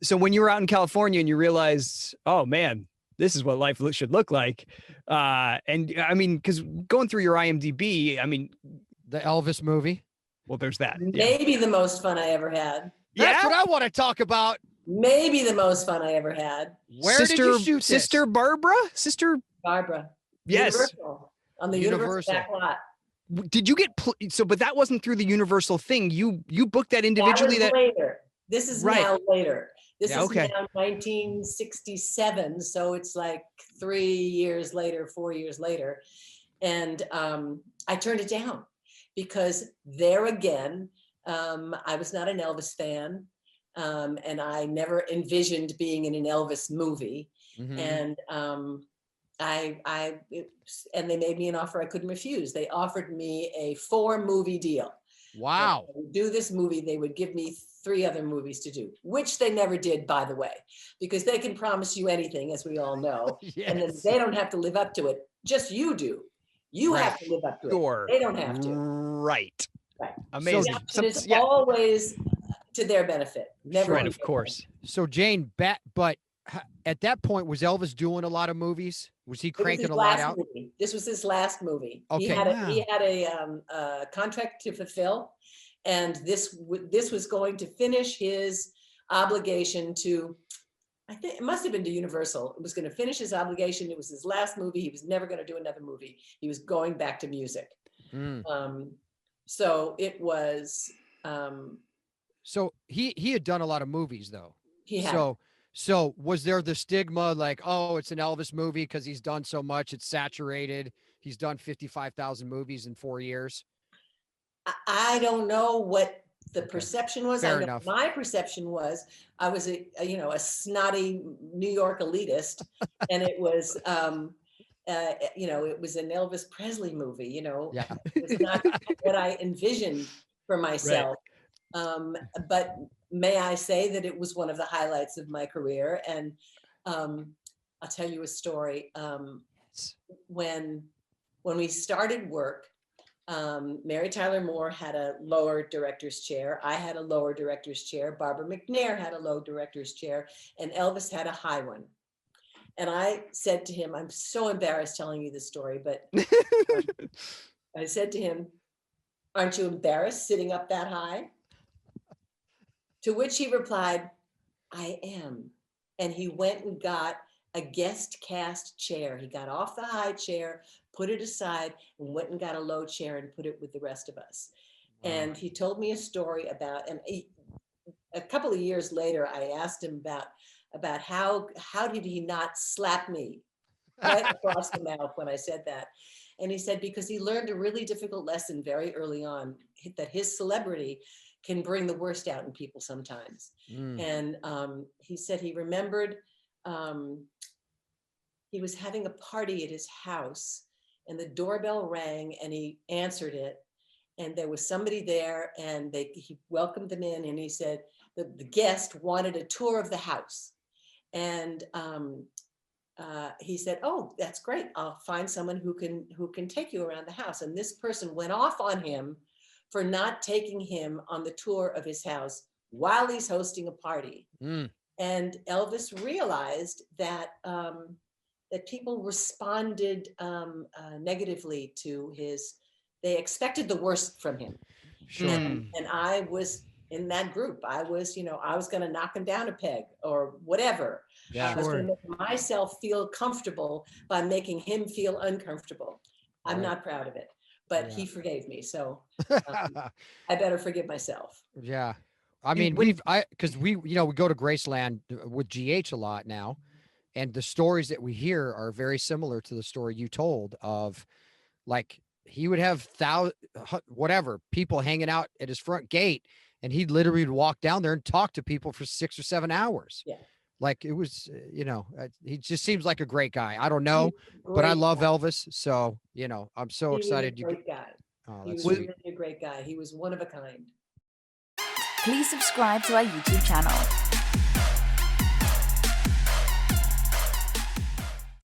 So when you were out in California and you realized, oh man, this is what life should look like. And I mean, because going through your IMDb, I mean, the Elvis movie. Well, there's that. Maybe the most fun I ever had. That's what I want to talk about. Maybe the most fun I ever had. Where did you shoot this? Sister Barbara? Sister Barbara. Yes. Universal, on the Universal back lot. Did you get but that wasn't through the Universal thing. You booked that individually. That was later. This is now later. This is okay. now 1967, so it's like 3 years later, 4 years later, and I turned it down because there again, I was not an Elvis fan, and I never envisioned being in an Elvis movie, and and they made me an offer I couldn't refuse. They offered me a 4-movie deal. Wow. If I would do this movie, they would give me 3 other movies to do, which they never did, by the way, because they can promise you anything, as we all know, and then they don't have to live up to it. Just you do. You have to live up to it. They don't have to. Right. Amazing. So it's always to their benefit. Never. Right, of course. So Jane, but at that point, was Elvis doing a lot of movies? Was he cranking a lot out? This was his last movie. Okay. He had a contract to fulfill, and this was going to finish his obligation to, I think it must have been to Universal. It was going to finish his obligation. It was his last movie. He was never going to do another movie. He was going back to music. So it was. So he had done a lot of movies, though. He had. So was there the stigma like, oh, it's an Elvis movie because he's done so much, it's saturated. He's done 55,000 movies in 4 years. I don't know what the perception was. Fair enough. My perception was I was a snotty New York elitist, and it was it was an Elvis Presley movie. It was not what I envisioned for myself. Right. But may I say that it was one of the highlights of my career. And I'll tell you a story. When we started work, Mary Tyler Moore had a lower director's chair. I had a lower director's chair. Barbara McNair had a low director's chair, and Elvis had a high one. And I said to him, I'm so embarrassed telling you this story, but I said to him, aren't you embarrassed sitting up that high? To which he replied, I am. And he went and got a guest cast chair. He got off the high chair, put it aside, and went and got a low chair and put it with the rest of us. Wow. And he told me a story about, and a couple of years later, I asked him about how did he not slap me right across the mouth when I said that. And he said, because he learned a really difficult lesson very early on, that his celebrity can bring the worst out in people sometimes. And he said he remembered he was having a party at his house, and the doorbell rang, and he answered it, and there was somebody there, and he welcomed them in, and he said the guest wanted a tour of the house, and he said, oh, that's great, I'll find someone who can take you around the house. And this person went off on him for not taking him on the tour of his house while he's hosting a party. And Elvis realized that that people responded negatively to they expected the worst from him. Sure. And I was in that group. I was going to knock him down a peg or whatever. Yeah, I was going to make myself feel comfortable by making him feel uncomfortable. I'm not proud of it. But he forgave me, so I better forgive myself. Yeah, I mean, we go to Graceland with GH a lot now, and the stories that we hear are very similar to the story you told of, like, he would have people hanging out at his front gate, and he literally would walk down there and talk to people for 6 or 7 hours. Yeah. Like, it was, he just seems like a great guy. I don't know, but I love Elvis. So, I'm so excited. He was a great guy. He was really a great guy. He was one of a kind. Please subscribe to our YouTube channel.